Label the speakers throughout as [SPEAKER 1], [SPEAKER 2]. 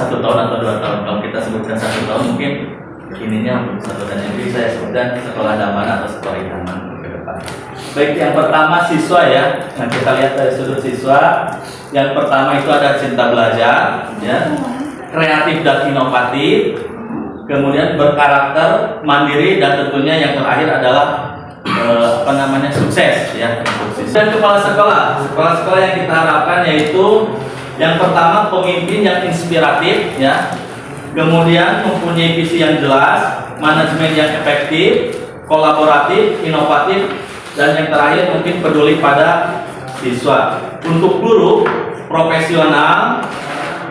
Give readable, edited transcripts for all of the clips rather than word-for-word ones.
[SPEAKER 1] 1 tahun atau 2 tahun. Kalau kita sebutkan 1 tahun mungkin ininya untuk 1 tahun. Jadi saya sebutkan sekolah daman atau sekolah idaman ke depan. Baik, yang pertama siswa ya. Nah, kita lihat dari sudut siswa. Yang pertama itu ada cinta belajar, ya, kreatif dan inovatif, kemudian berkarakter, mandiri, dan tentunya yang terakhir adalah sukses, ya. Dan kepala sekolah yang kita harapkan yaitu yang pertama pemimpin yang inspiratif, ya, kemudian mempunyai visi yang jelas, manajemen yang efektif, kolaboratif, inovatif, dan yang terakhir mungkin peduli pada siswa. Untuk guru, profesional,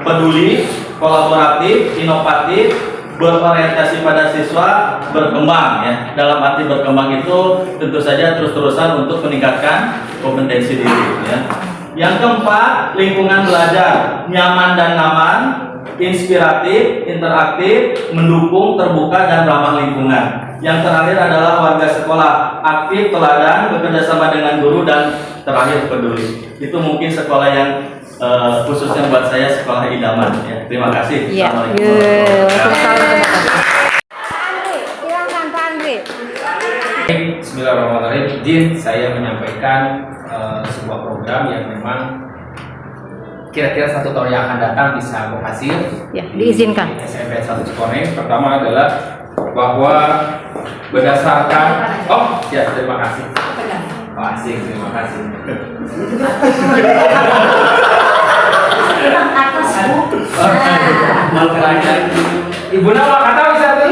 [SPEAKER 1] peduli, kolaboratif, inovatif, berorientasi pada siswa, berkembang, ya. Dalam arti berkembang itu tentu saja terus-terusan untuk meningkatkan kompetensi diri, ya. Yang keempat, lingkungan belajar nyaman dan aman, inspiratif, interaktif, mendukung, terbuka, dan ramah lingkungan. Yang terakhir adalah warga sekolah aktif, teladan, bekerjasama dengan guru, dan terakhir peduli. Itu mungkin sekolah yang khususnya buat saya sekolah idaman, ya. Terima kasih.
[SPEAKER 2] Ya. Silakan Pak Andri.
[SPEAKER 3] Bismillahirrahmanirrahim. Izin saya menyampaikan sebuah program yang memang kira-kira 1 tahun yang akan datang bisa berhasil.
[SPEAKER 2] Ya, diizinkan.
[SPEAKER 3] Di SMP 1 Cikoneng. Pertama adalah bahwa berdasarkan ya, terima kasih. Pak Asing, terima kasih. Ibu nama kata bisa tuh?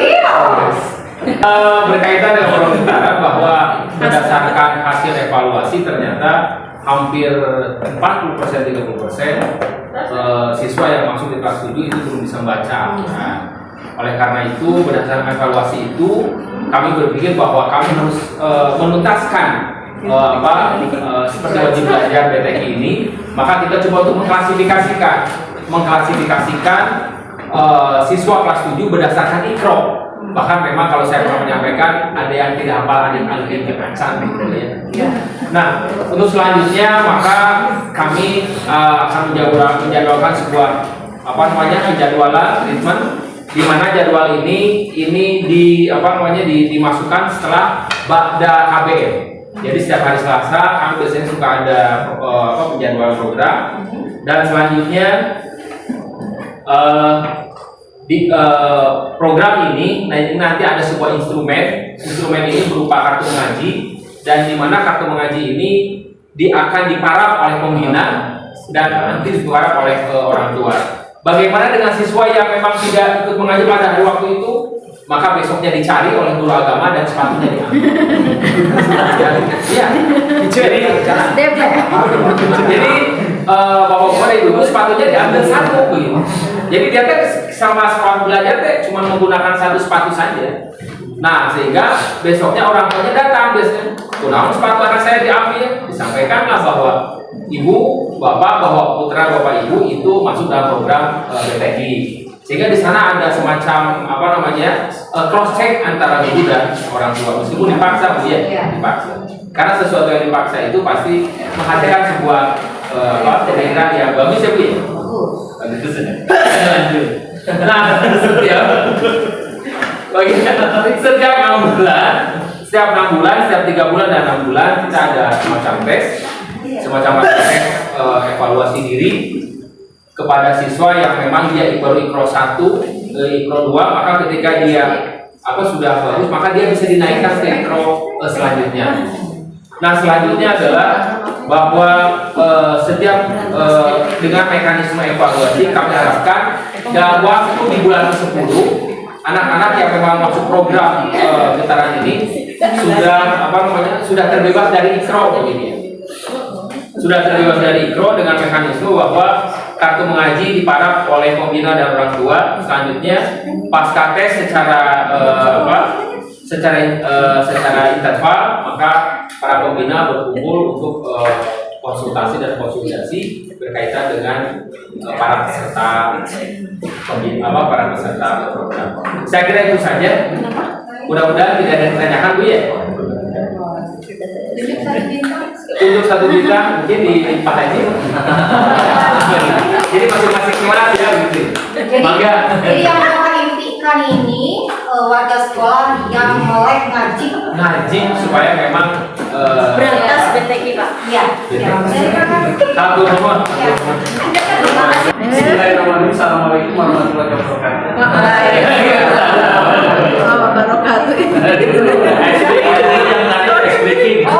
[SPEAKER 3] Berkaitan dengan program bahwa berdasarkan hasil evaluasi ternyata hampir 40% 30% siswa yang masuk di kelas 7 itu belum bisa membaca. Nah, oleh karena itu berdasarkan evaluasi itu kami berpikir bahwa kami harus menuntaskan seperti wajib belajar BTK ini, maka kita coba untuk mengklasifikasikan siswa kelas 7 berdasarkan ikro. Bahkan memang kalau saya pernah menyampaikan ada yang tidak hafal, ada yang alif kerancan, gitu ya. Nah, untuk selanjutnya maka kami akan menjadwalkan sebuah penjadwalan treatment di mana jadwal ini dimasukkan setelah ba'da KBM. Jadi setiap hari Selasa kami biasanya suka ada penjadwalan program, dan selanjutnya di program ini nanti ada sebuah instrumen ini berupa kartu mengaji, dan di mana kartu mengaji ini akan diparaf oleh pembina dan nanti diparaf oleh orang tua. Bagaimana dengan siswa yang memang tidak ikut mengaji pada hari waktu itu? Maka besoknya dicari oleh guru agama dan sepatunya diambil. Ya, jadi bapak-bapak dan ibu sepatunya diambil 1 begitu. Jadi dia sama sepatu belajar cuma menggunakan 1 sepatu saja. Nah, sehingga besoknya orang tuanya datang biasanya, "Kenapa sepatu anak saya diambil?" Disampaikanlah bahwa ibu, bapak, bahwa putra bapak ibu itu masuk dalam program BTG. Sehingga di sana ada semacam cross check antara ibu dan orang tua, meskipun dipaksa, Bu, ya, dipaksa. Karena sesuatu yang dipaksa itu pasti menghasilkan sebuah pemikiran yang bagus, ya, Bu. Bagus. Nah, setiap 6 bulan, setiap 3 bulan dan 6 bulan kita ada semacam tes evaluasi diri kepada siswa yang memang dia baru ikro 1, ikro 2, maka ketika dia sudah bagus, maka dia bisa dinaikkan ke ikro selanjutnya. Nah, selanjutnya adalah bahwa setiap dengan mekanisme evaluasi kami harapkan dalam waktu di bulan ke-10 anak-anak yang memang masuk program getaran ini sudah terbebas dari ikro begini. Sudah terbebas dari ikro dengan mekanisme bahwa kartu mengaji diparaf oleh pembina dan orang tua. Selanjutnya pasca tes secara interval, maka para pembina berkumpul untuk konsultasi berkaitan dengan para peserta program. Saya kira itu saja. Mudah-mudahan tidak ada yang ditanyakan, Bu, ya. Untuk 1 bintang mungkin di Pak Haji. Jadi masing-masing kelas ya, gitu.
[SPEAKER 4] Jadi yang kita impikan ini warga sekolah yang melek ngaji.
[SPEAKER 3] Ngaji supaya memang
[SPEAKER 2] Berantas BTK Pak.
[SPEAKER 4] Iya.
[SPEAKER 3] satu nomor.
[SPEAKER 1] Bismillahirrahmanirrahim. Assalamualaikum warahmatullahi wabarakatuh.
[SPEAKER 2] Wabarakatuh.
[SPEAKER 1] Yang tadi SBK.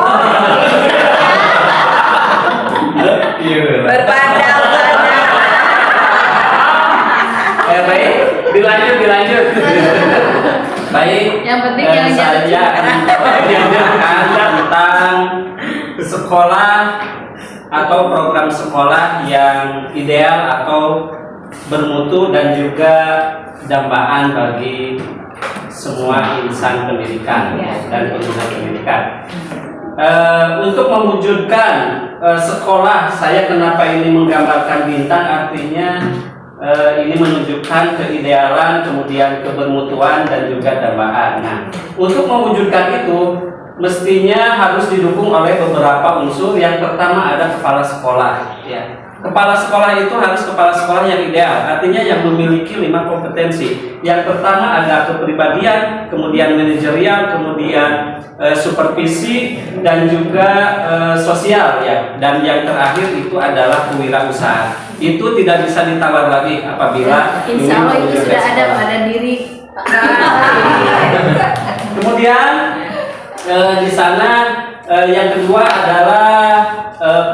[SPEAKER 2] Berpandang-pandang.
[SPEAKER 3] Baik, dilanjut. Baik.
[SPEAKER 2] Yang penting jangan
[SPEAKER 3] saya akan tentang sekolah atau program sekolah yang ideal atau bermutu dan juga dambaan bagi semua insan pendidikan dan pengguna pendidikan. Untuk mewujudkan sekolah, saya kenapa ini menggambarkan bintang, artinya ini menunjukkan keidealan, kemudian kebermutuan dan juga dambaan. Nah, untuk mewujudkan itu mestinya harus didukung oleh beberapa unsur. Yang pertama ada kepala sekolah. Ya, kepala sekolah itu harus kepala sekolah yang ideal, artinya yang memiliki 5 kompetensi. Yang pertama ada kepribadian, kemudian manajerial, kemudian supervisi dan juga sosial ya. Dan yang terakhir itu adalah kewirausahaan. Itu tidak bisa ditawar lagi apabila
[SPEAKER 2] Insya Allah itu sudah ada pada diri.
[SPEAKER 3] Kemudian di sana yang kedua adalah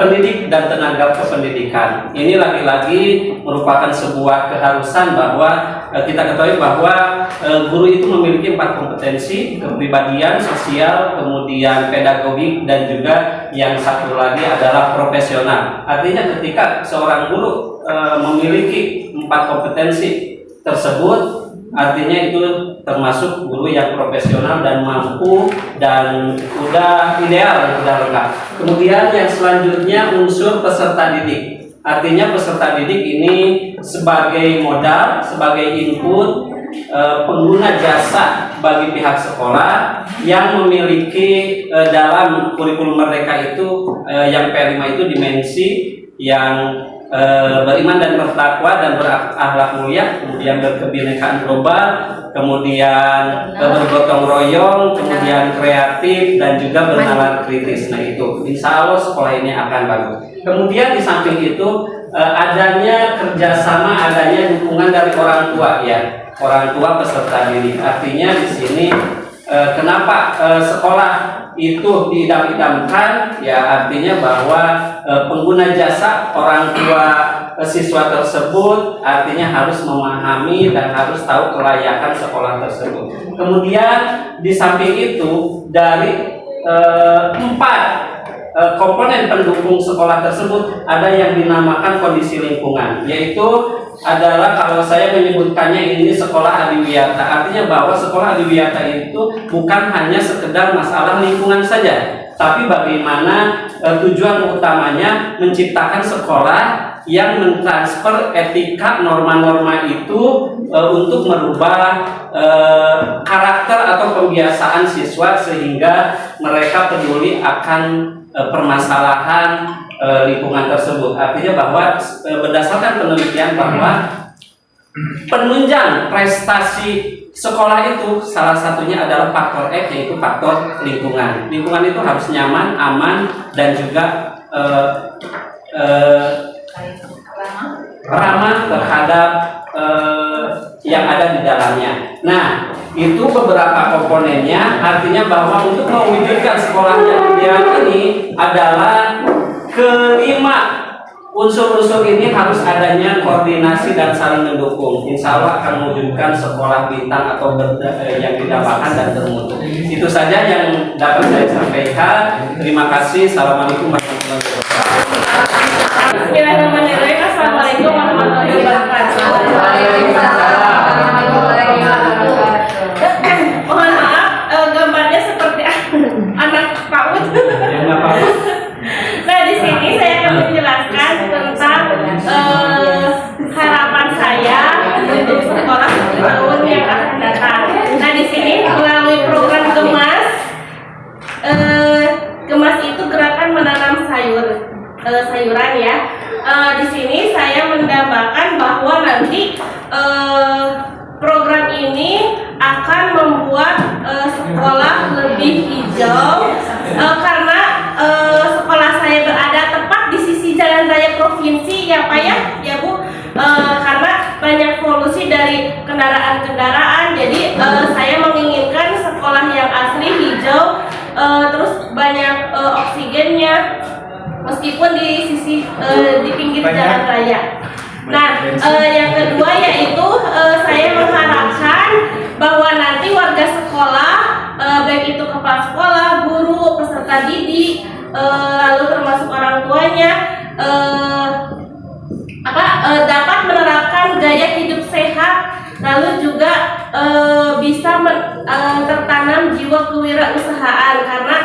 [SPEAKER 3] pendidik dan tenaga kependidikan. Ini lagi-lagi merupakan sebuah keharusan bahwa kita ketahui bahwa guru itu memiliki 4 kompetensi: kepribadian, sosial, kemudian pedagogik, dan juga yang satu lagi adalah profesional. Artinya ketika seorang guru memiliki 4 kompetensi tersebut, artinya itu termasuk guru yang profesional dan mampu dan udah ideal, sudah lengkap. Kemudian yang selanjutnya unsur peserta didik. Artinya peserta didik ini sebagai modal, sebagai input, pengguna jasa bagi pihak sekolah yang memiliki dalam kurikulum mereka itu yang P5 itu dimensi yang beriman dan bertakwa dan berakhlak mulia, kemudian berkebinekaan global, kemudian bergotong royong, kemudian kreatif dan juga bernalar kritis. Nah itu, insya Allah sekolah ini akan bagus. Kemudian di samping itu adanya kerjasama, adanya dukungan dari orang tua ya, orang tua peserta didik. Artinya di sini kenapa sekolah itu diidam-idamkan ya, artinya bahwa pengguna jasa orang tua siswa tersebut artinya harus memahami dan harus tahu kelayakan sekolah tersebut. Kemudian di samping itu dari 4 komponen pendukung sekolah tersebut ada yang dinamakan kondisi lingkungan, yaitu adalah kalau saya menyebutkannya ini sekolah adiwiyata. Artinya bahwa sekolah adiwiyata itu bukan hanya sekedar masalah lingkungan saja, tapi bagaimana tujuan utamanya menciptakan sekolah yang mentransfer etika norma-norma itu untuk merubah karakter atau kebiasaan siswa sehingga mereka peduli akan permasalahan lingkungan tersebut. Artinya bahwa berdasarkan penelitian bahwa penunjang prestasi sekolah itu salah satunya adalah faktor X, yaitu faktor lingkungan. Lingkungan itu harus nyaman, aman, dan juga ramah terhadap yang ada di dalamnya. Nah, itu beberapa komponennya. Artinya bahwa untuk mewujudkan sekolah yang ideal ini adalah kelima unsur-unsur ini harus adanya koordinasi dan saling mendukung. Insya Allah akan mewujudkan sekolah bintang atau yang didambakan dan bermutu. Itu saja yang dapat saya sampaikan. Terima kasih. Assalamualaikum warahmatullahi wabarakatuh.
[SPEAKER 5] Bismillahirrahmanirrahim. Assalamualaikum warahmatullahi wabarakatuh. Mohon maaf, gambarnya seperti anak PAUD. Nah, di sini saya akan menjelaskan tentang harapan saya untuk sekolah tahun yang akan datang. Nah, di sini melalui program Gemas, Gemas itu gerakan menanam sayuran ya. Di sini polusi dari kendaraan-kendaraan. Jadi saya menginginkan sekolah yang asri, hijau, terus banyak oksigennya, meskipun di pinggir jalan raya. Nah, yang kedua yaitu saya mengharapkan bahwa nanti warga sekolah, baik itu kepala sekolah, guru, peserta didik, lalu termasuk orang tuanya, dapat menerapkan gaya hidup sehat, lalu juga bisa tertanam jiwa kewirausahaan, karena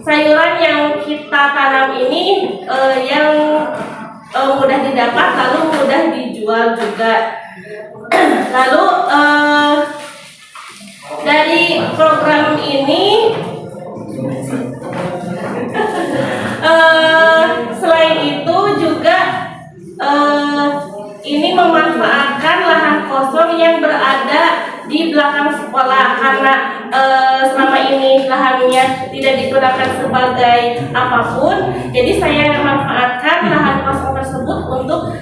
[SPEAKER 5] sayuran yang kita tanam ini yang mudah didapat, lalu mudah dijual juga. Lalu dari program ini selain itu juga ini memanfaatkan lahan kosong yang berada di belakang sekolah, karena selama ini lahannya tidak digunakan sebagai apapun. Jadi saya memanfaatkan lahan kosong tersebut untuk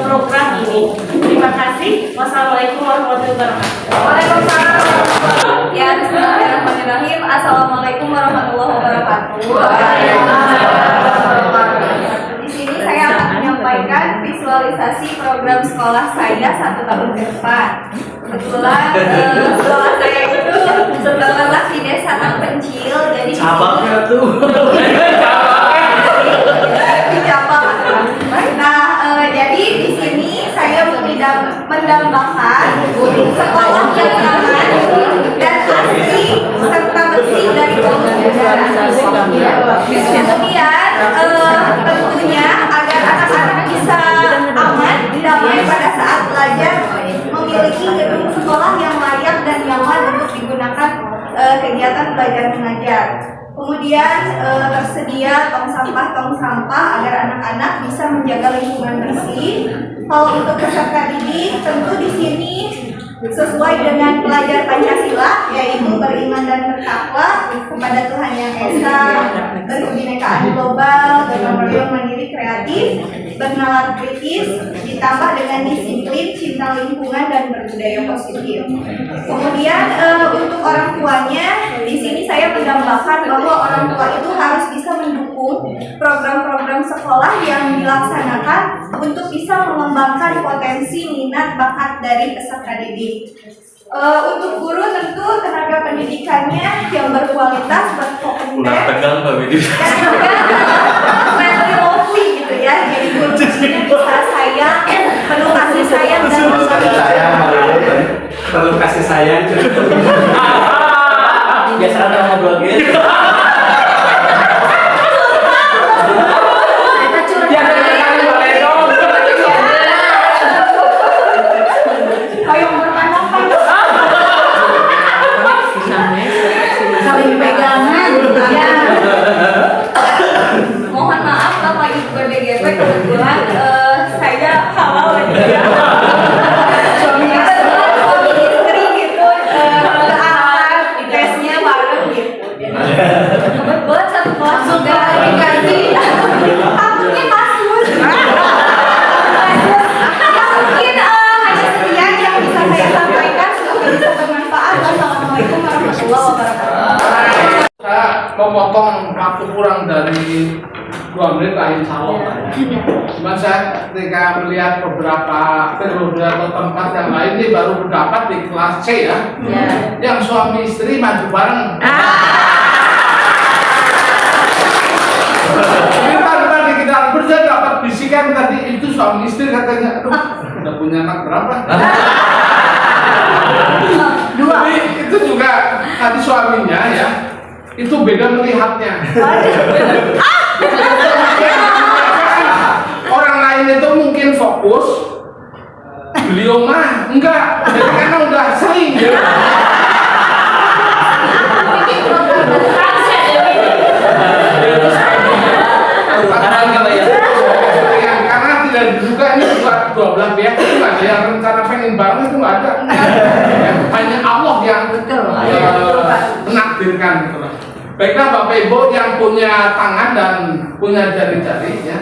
[SPEAKER 5] program ini. Terima kasih. Wassalamualaikum warahmatullahi wabarakatuh.
[SPEAKER 4] Waalaikumsalam. Ya, bismillahirrahmanirrahim. Assalamualaikum warahmatullahi wabarakatuh. Di sini saya akan menyampaikan visualisasi program sekolah saya 1 tahun ke depan. Kebetulan sekolah saya itu terletak di desa terpencil, jadi
[SPEAKER 1] Cabangnya tuh.
[SPEAKER 4] di Cabang. Nah, jadi di sini saya mendambakan sekolah yang aman dan asri serta bersih dari polusi udara. Kemudian tentunya agar anak-anak bisa aman, damai pada saat belajar, memiliki gedung sekolah yang layak dan nyaman untuk digunakan kegiatan belajar mengajar. Kemudian tersedia tong sampah agar anak-anak bisa menjaga lingkungan bersih. Kalau untuk peserta didik, tentu di sini sesuai dengan pelajar Pancasila, yaitu beriman dan bertakwa kepada Tuhan Yang Esa, berkebinekaan global, gotong royong, mandiri, kreatif, bernalar kritis, ditambah dengan disiplin, cinta lingkungan, dan berbudaya positif. Kemudian untuk orang tuanya, di sini saya mendambakan bahwa orang tua itu harus bisa mendukung program-program sekolah yang dilaksanakan untuk bisa mengembangkan potensi minat bakat dari peserta didik. Untuk guru tentu tenaga pendidikannya yang berkualitas, berkompeten,
[SPEAKER 1] Udah tegang Mbak Widi.
[SPEAKER 4] dan juga friendly lovely gitu ya. Jadi guru di sini bisa sayang, penuh kasih sayang dan
[SPEAKER 1] Perlu kasih sayang. Biasa ada ngobrol gitu.
[SPEAKER 4] saling pegangan. Ya. Mohon maaf Bapak Ibu BGP, kebetulan saya halal lagi ya. Suami istri gitu, anak tesnya bareng gitu. Kebetulan satu kelas juga dikasih. Takutnya kasus. Mungkin hanya sekian yang bisa saya sampaikan. Semoga bisa bermanfaat. Wassalamualaikum warahmatullahi wabarakatuh.
[SPEAKER 6] Saya memotong waktu kurang dari 2 menit lah insya Allah. Cuma saya ketika melihat beberapa periode atau tempat yang lain ini baru berdapat di kelas C ya, yang suami istri maju bareng. Tadi kita kerja dapat bisikan tadi itu suami istri katanya, aduh udah punya anak berapa? Tapi itu juga tadi suaminya ya, itu beda melihatnya. Orang lain itu mungkin fokus, beliau mah enggak, jadi karena udah sering ya. Karena tidak dibuka ini dua belah pihak itu nggak ada yang rencana pengen bareng itu nggak ada. Hanya Allah yang menakdirkan gitu. Baiklah Bapak Ibu yang punya tangan dan punya jari-jari ya,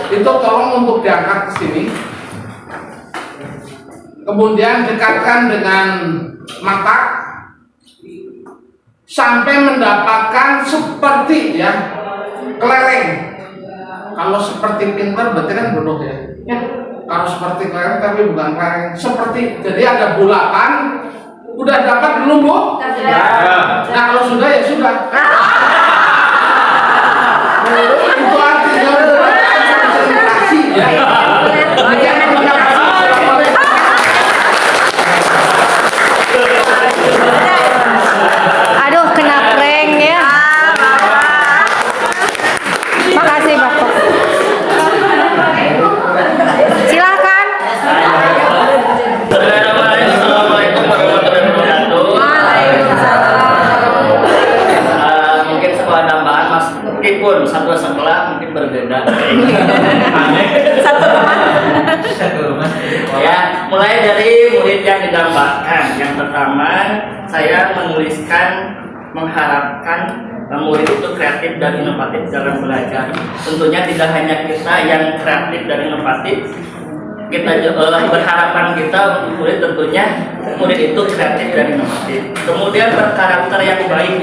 [SPEAKER 6] itu tolong untuk diangkat ke sini. kemudian dekatkan dengan mata sampai mendapatkan seperti ya kelereng. Kalau seperti pintar berarti kan bodoh ya. Kalau seperti kelereng tapi bukan kelereng, seperti jadi ada bulatan. Udah dapat belum Bu? Nah kalau sudah ya sudah. Itu artinya konsentrasi ya.
[SPEAKER 2] Aduh, kena prank ya. Makasih Bapak. Silakan.
[SPEAKER 7] Assalamualaikum warahmatullahi wabarakatuh. Mungkin sekolah tambahan meskipun satu sekolah mungkin berbeda.
[SPEAKER 2] Satu rumah.
[SPEAKER 7] Ya, mulai dari murid yang didambakan. Yang pertama, saya menuliskan mengharapkan murid itu kreatif dan inovatif dalam belajar. Tentunya tidak hanya kita yang kreatif dan inovatif. Kita berharapan kita untuk murid tentunya murid itu kreatif dan inovatif. Kemudian berkarakter yang baik.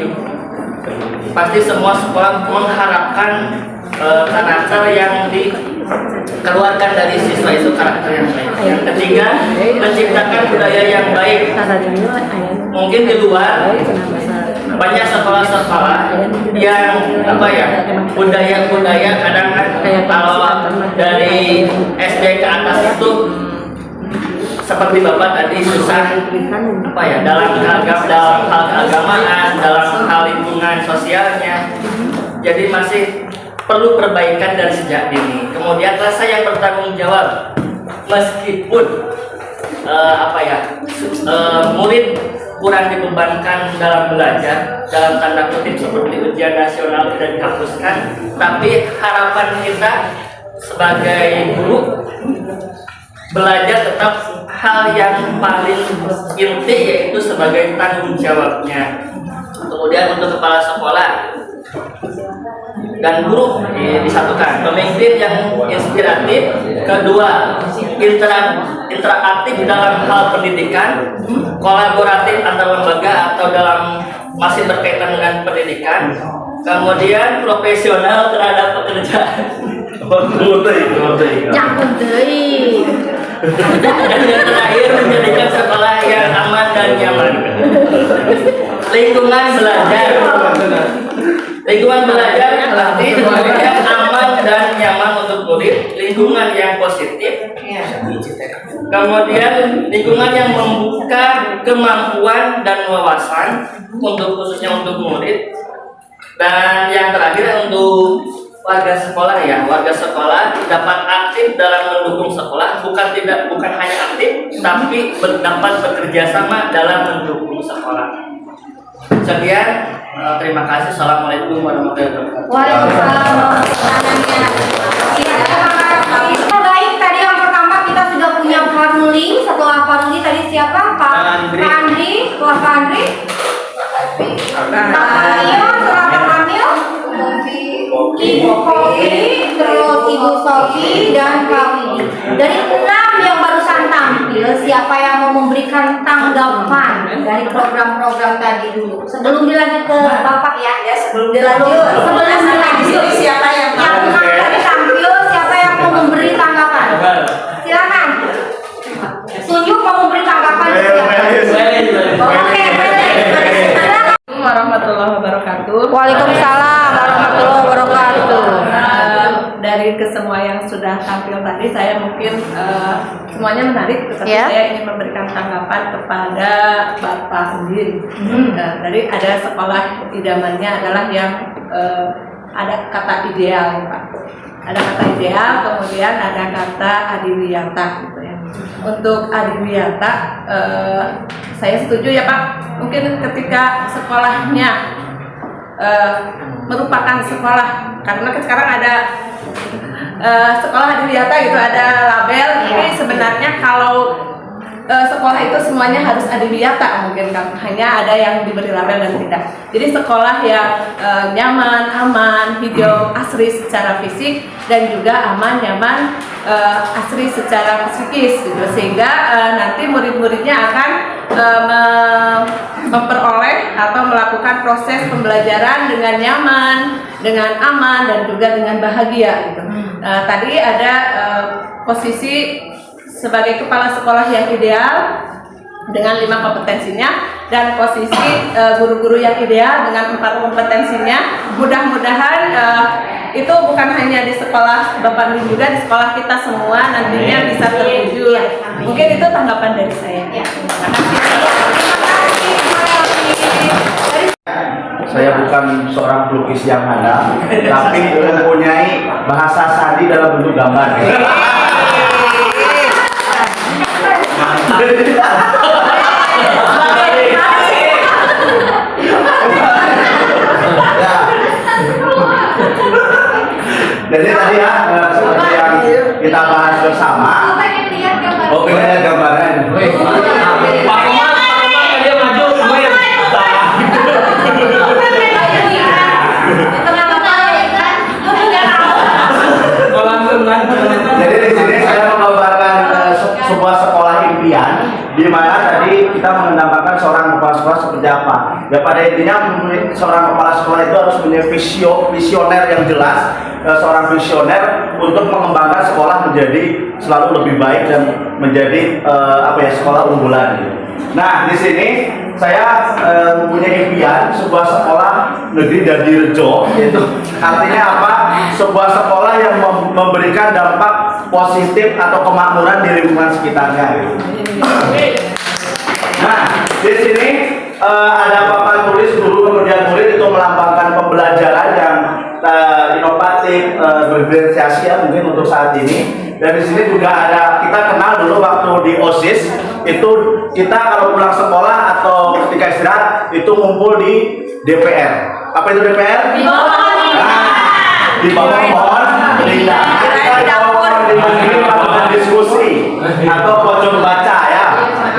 [SPEAKER 7] Pasti semua sekolah mengharapkan karakter yang dikeluarkan dari siswa itu karakter yang baik. Yang ketiga, menciptakan budaya yang baik. Mungkin di luar banyak sekolah-sekolah yang budaya-budaya kadang kan kalau dari SD ke atas itu seperti Bapak tadi susah dalam hal keagamaan, dalam hal lingkungan sosialnya. Jadi masih perlu perbaikan dari sejak dini. Kemudian rasa yang bertanggung jawab, meskipun murid kurang dibebankan dalam belajar, dalam tanda kutip seperti ujian nasional tidak dihapuskan, tapi harapan kita sebagai guru belajar tetap hal yang paling inti yaitu sebagai tanggung jawabnya. Kemudian untuk kepala sekolah dan guru disatukan, pemimpin yang inspiratif, kedua interaktif dalam hal pendidikan, kolaboratif antar lembaga atau dalam masih berkaitan dengan pendidikan, kemudian profesional terhadap pekerjaan.
[SPEAKER 2] Nyangkut deui.
[SPEAKER 7] Dan yang terakhir menjadikan sekolah yang aman dan nyaman. Lingkungan belajar pasti yang aman dan nyaman untuk murid, lingkungan yang positif, kemudian lingkungan yang membuka kemampuan dan wawasan khususnya untuk murid, dan yang terakhir untuk warga sekolah warga sekolah dapat aktif dalam mendukung sekolah, bukan hanya aktif tapi dapat bekerja sama dalam mendukung sekolah. Sekian, terima kasih. Assalamualaikum warahmatullahi wabarakatuh.
[SPEAKER 4] Waalaikumsalam. Baik, tadi yang pertama kita sudah punya Pak Nuli. Setelah Pak Nuli tadi siapa? Pak Andri. Setelah Pak Andri, Pak Kamil. Setelah Pak Kamil, Ibu Kopi, terus Ibu Sofi dan Pak Widi. Dari 6 yang barusan tampil, siapa yang mau memberikan tanggapan dari program-program tadi dulu? Sebelum dilanjut ke Bapak ya. Sebelum dilanjut siapa yang tadi tampil, siapa yang mau memberi tanggapan? Silakan. Tunjuk mau memberi tanggapan siapa? Oke,
[SPEAKER 2] Warahmatullahi wabarakatuh.
[SPEAKER 4] Waalaikumsalam warahmatullahi wabarakatuh.
[SPEAKER 2] Dari kesemua yang sudah tampil tadi, saya mungkin semuanya menarik, tetapi
[SPEAKER 4] Ya.
[SPEAKER 2] saya ingin memberikan tanggapan kepada Bapak sendiri. Dari ada sekolah idamannya adalah yang ada kata ideal, Pak. Ada kata ideal, kemudian ada kata adiwiyata, gitu ya. Untuk adiwiyata, saya setuju ya Pak. Mungkin ketika sekolahnya merupakan sekolah, karena sekarang ada sekolah adiwiyata gitu, ada label. Ini sebenarnya kalau sekolah itu semuanya harus adiwiyata, mungkin kan hanya ada yang diberi label dan tidak. Jadi sekolah yang nyaman, aman, hijau, asri secara fisik, dan juga aman, nyaman, asri secara psikis gitu, sehingga nanti memperoleh atau melakukan proses pembelajaran dengan nyaman, dengan aman, dan juga dengan bahagia gitu. Tadi ada posisi sebagai kepala sekolah yang ideal dengan 5 kompetensinya, dan posisi guru-guru yang ideal dengan 4 kompetensinya. Mudah-mudahan itu bukan hanya di sekolah Bapak Min, juga di sekolah kita semua nantinya bisa terwujud. Mungkin itu tanggapan dari saya.
[SPEAKER 8] Saya bukan seorang pelukis yang handal, tapi mempunyai bahasa sandi dalam bentuk gambar. Ya. Jadi tadi ya, seperti yang kita bahas bersama. Oh, pengen lihat gambaran.
[SPEAKER 3] Pak Komar dia maju,
[SPEAKER 8] Jadi di sini saya menggambarkan sebuah sekolah impian, di mana tadi kita menambahkan seorang kepala sekolah seperti apa. Ya pada intinya seorang kepala sekolah itu harus punya visioner yang jelas, seorang visioner untuk mengembangkan sekolah menjadi selalu lebih baik dan menjadi sekolah unggulan. Nah di sini saya mempunyai impian sebuah sekolah negeri Dadirejo, itu artinya apa? Sebuah sekolah yang memberikan dampak positif atau kemakmuran di lingkungan sekitarnya. Nah di sini ada papan tulis guru kemudian murid itu melambangkan pembelajaran yang inovatif, bervariasi ya mungkin untuk saat ini. Dan di sini juga ada, kita kenal dulu waktu di OSIS itu kita kalau pulang sekolah atau ketika istirahat itu ngumpul di DPR. Apa itu DPR? Di bawah pohon rindang. Kita di bawah pohon rindang ini melakukan diskusi atau pojok baca ya.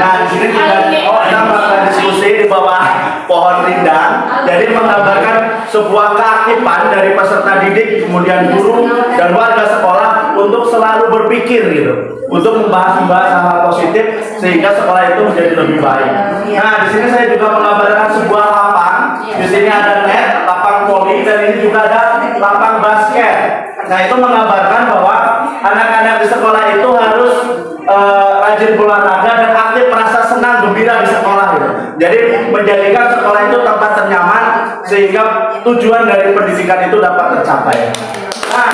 [SPEAKER 8] Nah di sini juga kita melakukan diskusi di bawah pohon rindang. Jadi menggambarkan sebuah keaktifan dari peserta didik, kemudian guru dan warga sekolah untuk selalu berpikir gitu, untuk membahas hal positif sehingga sekolah itu menjadi lebih baik. Nah di sini saya juga menggambarkan sebuah lapang. Di sini ada net, lapang voli, dan ini juga ada lapang basket. Nah itu menggambarkan bahwa anak-anak di sekolah itu harus rajin berolahraga dan aktif, merasa senang gembira di sekolah gitu. Jadi menjadikan sekolah itu tempat ternyaman sehingga tujuan dari pendidikan itu dapat tercapai. Nah,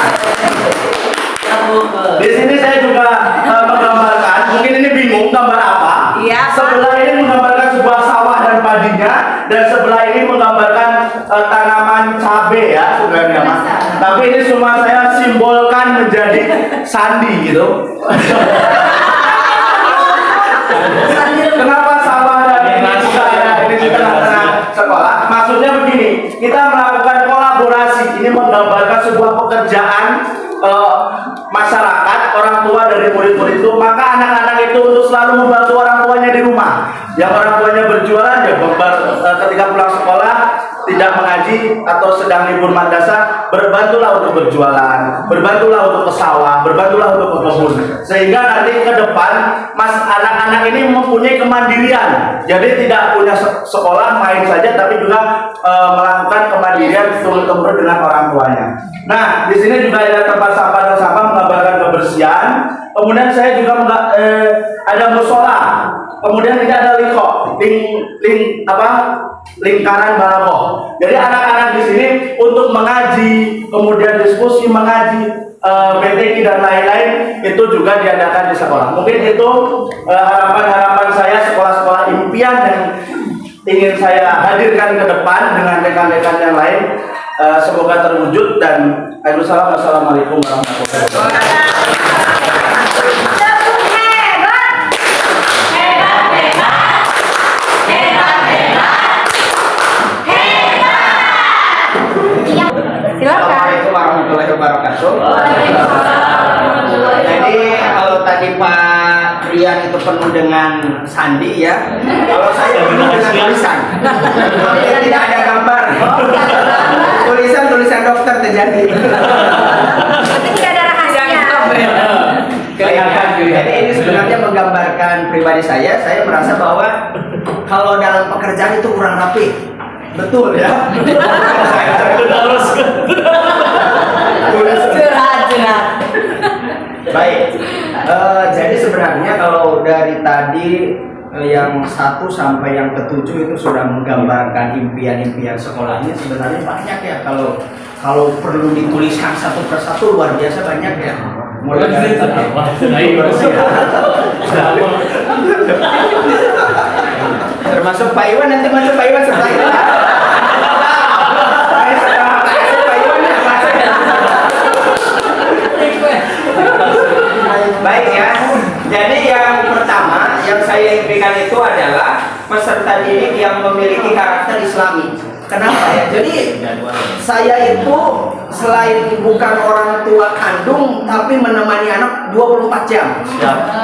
[SPEAKER 8] di sini saya juga menggambarkan, mungkin ini bingung gambar apa?
[SPEAKER 2] Iya.
[SPEAKER 8] Sebelah ini menggambarkan sebuah sawah dan padinya, dan sebelah ini menggambarkan tanaman cabai ya sebenarnya mas. Tapi ini cuma saya simbolkan menjadi sandi gitu. Kenapa sawah dan ini juga ada ini di tengah-tengah sekolah? Maksudnya begini, kita melakukan kolaborasi. Ini menggambarkan sebuah pekerjaan masyarakat, orang tua dari murid-murid itu, maka anak-anak itu untuk selalu membantu orang tuanya di rumah. Yang orang tuanya berjualan ya ketika pulang sekolah tidak mengaji atau sedang libur madrasah, berbantulah untuk berjualan, berbantulah untuk ke sawah, berbantulah untuk ke kebun, sehingga nanti ke depan anak-anak ini mempunyai kemandirian. Jadi tidak punya sekolah main saja, tapi juga melakukan kemandirian turun-temurun dengan orang tuanya. Nah, di sini juga ada tempat sampah dan sampah menggambarkan kebersihan. Kemudian saya juga ada musola. Kemudian tidak ada lingkaran balagoh. Jadi anak-anak di sini untuk mengaji, kemudian diskusi mengaji, BTQ dan lain-lain itu juga diadakan di sekolah. Mungkin itu harapan-harapan saya, sekolah-sekolah impian yang ingin saya hadirkan ke depan dengan rekan-rekan yang lain. Semoga terwujud dan Assalamualaikum warahmatullahi wabarakatuh.
[SPEAKER 9] Assalamualaikum warahmatullahi wabarakatuh. Jadi kalau tadi Pak Rian itu penuh dengan sandi ya, kalau saya penuh dengan tulisan. Tidak ada gambar. Tulisan dokter terjadi.
[SPEAKER 4] Tapi tidak ada rahasianya.
[SPEAKER 9] Jadi ini sebenarnya menggambarkan pribadi saya. Saya merasa bahwa kalau dalam pekerjaan itu kurang rapi. Betul ya.
[SPEAKER 2] Curhat.
[SPEAKER 9] Baik. Jadi sebenarnya kalau dari tadi yang 1 sampai yang ke-7 itu sudah menggambarkan impian-impian sekolahnya. Sebenarnya banyak ya, kalau perlu dituliskan satu persatu luar biasa banyak ya. Mulai dari termasuk Pak Iwan, nanti masuk Pak Iwan setelah ini. Baik ya. Jadi yang pertama yang saya impikan itu adalah peserta didik yang memiliki karakter Islami. Kenapa ya? Jadi saya itu selain bukan orang tua kandung tapi menemani anak 24 jam.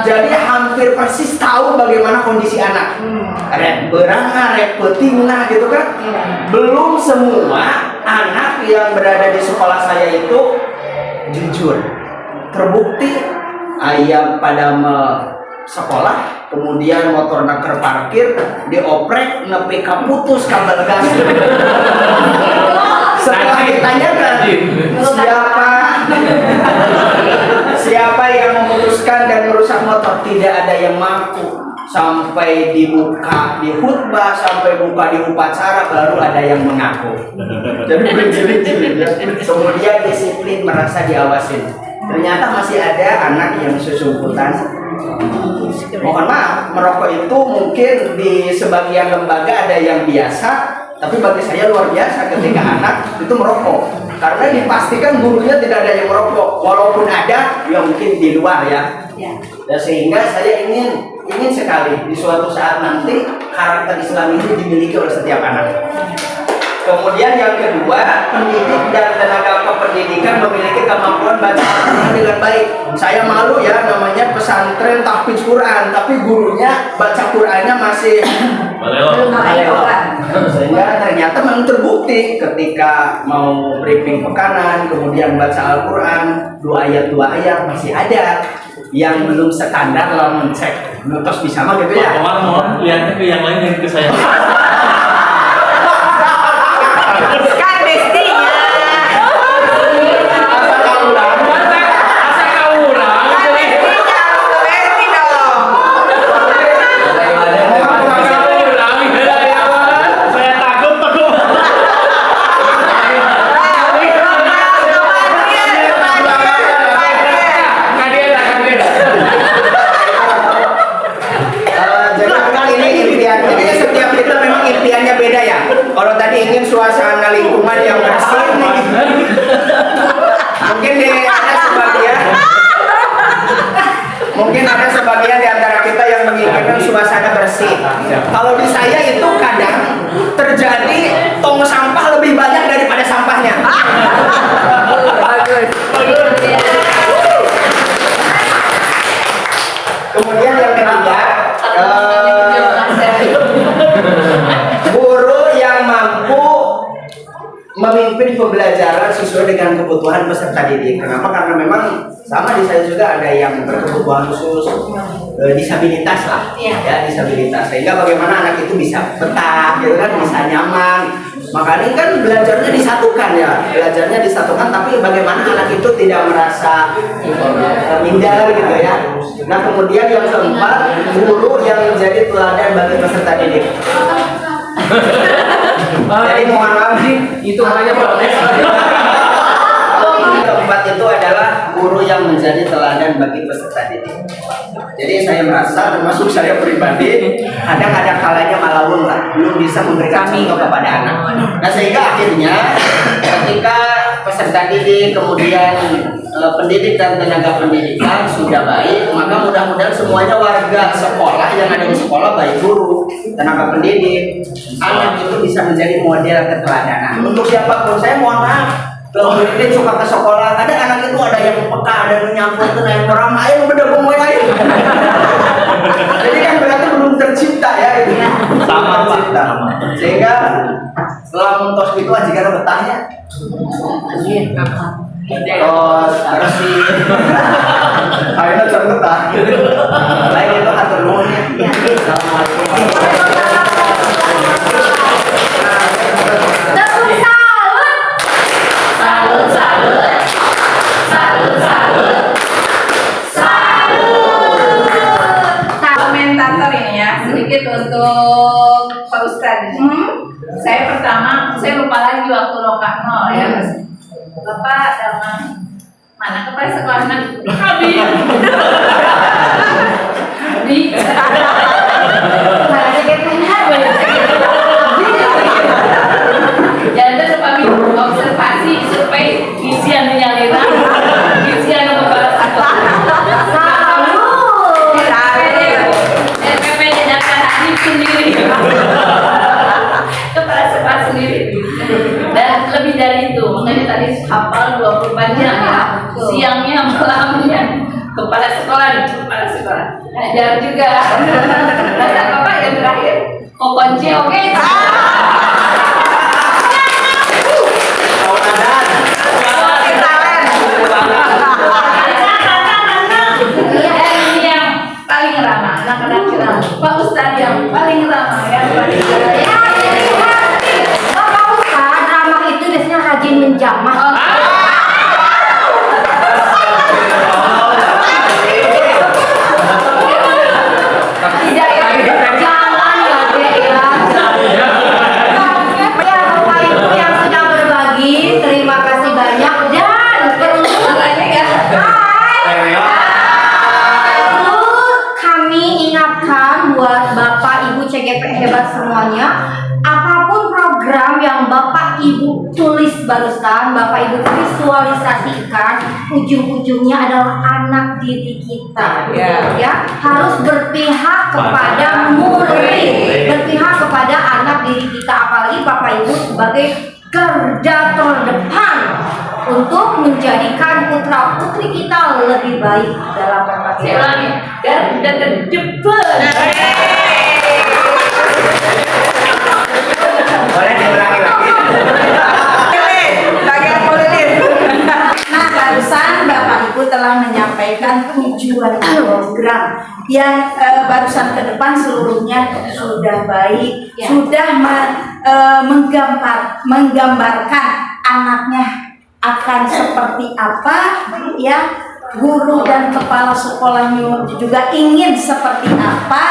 [SPEAKER 9] Jadi hampir persis tahu bagaimana kondisi anak. Rek berangah, rek petingna gitu kan. Belum semua anak yang berada di sekolah saya itu jujur. Terbukti ayam pada sekolah, kemudian motor naker parkir, dioprek, nepi kaputus kabel gas. Setelah ditanyakan siapa yang memutuskan dan merusak motor, tidak ada yang mampu. Sampai dibuka di khutbah, sampai buka di upacara, baru ada yang mengaku. Jadi berjilid-jilid ya. Kemudian disiplin, merasa diawasin. Ternyata masih ada anak yang sesumputan. Mohon maaf, merokok itu mungkin di sebagian lembaga ada yang biasa, tapi bagi saya luar biasa ketika anak itu merokok. Karena dipastikan gurunya tidak ada yang merokok, walaupun ada, ya mungkin di luar ya. Dan sehingga saya ingin sekali di suatu saat nanti karakter Islam ini dimiliki oleh setiap anak. Kemudian yang kedua, pendidik dan tenaga kependidikan memiliki kemampuan baca Al-Quran dengan baik. Saya malu ya, namanya pesantren tahfidz Quran, tapi gurunya baca Qurannya masih maleo. Sehingga ternyata memang terbukti ketika mau briefing pekanan, kemudian baca Al-Quran, 2 ayat masih ada yang belum standar lah mencek nutos bisa mah gitu ya.
[SPEAKER 1] Pak Komar mohon lihatnya ke yang lain yang ke saya.
[SPEAKER 2] Kan bestinya.
[SPEAKER 1] Saya takut.
[SPEAKER 9] Jadi memang ini impian. Jadi setiap kita memang impiannya beda ya. Kalau tadi ingin suasana lingkungan yang bersih, mungkin ada sebagian di antara kita yang menginginkan suasana bersih. Kalau di saya itu kadang terjadi tong sampah lebih banyak daripada sampahnya. Kemudian yang ketiga, guru yang mampu memimpin pembelajaran sesuai dengan kebutuhan peserta didik. Kenapa? Karena memang sama di saya juga ada yang berkebutuhan khusus, disabilitas lah, ya disabilitas. Sehingga bagaimana anak itu bisa betah, gitu kan, bisa nyaman. Makanya kan belajarnya disatukan ya, tapi bagaimana anak itu tidak merasa minder gitu ya. Nah kemudian yang keempat, guru yang menjadi teladan bagi peserta didik. Jadi mohon maaf sih, itu hanya protes. Yang keempat itu adalah guru yang menjadi teladan bagi peserta didik. Jadi saya merasa, termasuk saya pribadi, kadang ada kalanya malawun lah, belum bisa memberikan contoh kepada anak. Nah sehingga akhirnya ketika peserta didik, kemudian pendidik dan tenaga pendidikan sudah baik, maka mudah-mudahan semuanya warga sekolah yang ada di sekolah, baik guru, tenaga pendidik, anak itu bisa menjadi model keteladanan. Untuk siapapun, saya mohon maaf, kalau pendidik suka ke sekolah, kadang anak itu ada yang peka, ada yang nyambut, ada yang meramai, beda ngomong lain. Jadi kan berarti belum tercipta ya itu.
[SPEAKER 1] Sama Pak.
[SPEAKER 9] Sehingga setelah mentos itu jika ada betahnya. Terus bersih.
[SPEAKER 8] Akhirnya cerita. Lain itu atur nuhun ya. Assalamualaikum.
[SPEAKER 4] Tepuk salut.
[SPEAKER 2] Salut, salut. Salut, salut. Komentator ini ya, sedikit untuk Pak Ustadz. Saya pertama, saya lupa lagi waktu rokat nol ya. Bapak sama mana kepala sekolahnya? Kami. Di. Mana kayak punya jangan lupa observasi survei isian nyaliran, isian kepala sekolah. RPP jadikan hati sendiri. Kepala sekolah sendiri. Dan lebih dari itu, makanya tadi hafal 24 jam ya. Siangnya, malamnya. Kepala sekolah nih, kepala sekolah. Ngajar juga. Kata Bapak yang terakhir, kokonce oke. Yang paling ramah, anak-anak ramah. Pak Ustadz yang paling ramah, yang paling ramah.
[SPEAKER 4] Bapak Ustadz, ramah itu biasanya rajin menjamah.
[SPEAKER 2] Tidak ya,
[SPEAKER 4] Jangan ya, Dek ya. Ya, Bapak Ibu yang sudah berbagi, terima kasih banyak dan perlu kami ingatkan buat Bapak Ibu CGP hebat semuanya, apapun program yang Bapak Ibu tulis barusan, Bapak Ibu visualisasikan, ujung-ujungnya adalah anak didik kita. Ya, harus berpihak kepada murid, berpihak kepada anak didik kita, apalagi Bapak Ibu sebagai garda terdepan untuk menjadikan putra putri kita lebih baik dalam berbagai
[SPEAKER 2] saya ulangi, garda terdepan.
[SPEAKER 8] Boleh diulangi lagi.
[SPEAKER 10] Nah, barusan Bapak Ibu telah menyampaikan tujuan program yang barusan ke depan seluruhnya sudah baik, sudah menggambarkan anaknya akan seperti apa, ya. Guru dan kepala sekolahnya juga ingin seperti apa,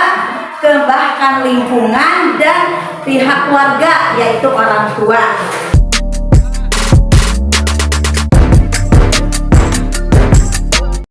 [SPEAKER 10] bahkan lingkungan dan pihak warga yaitu orang tua.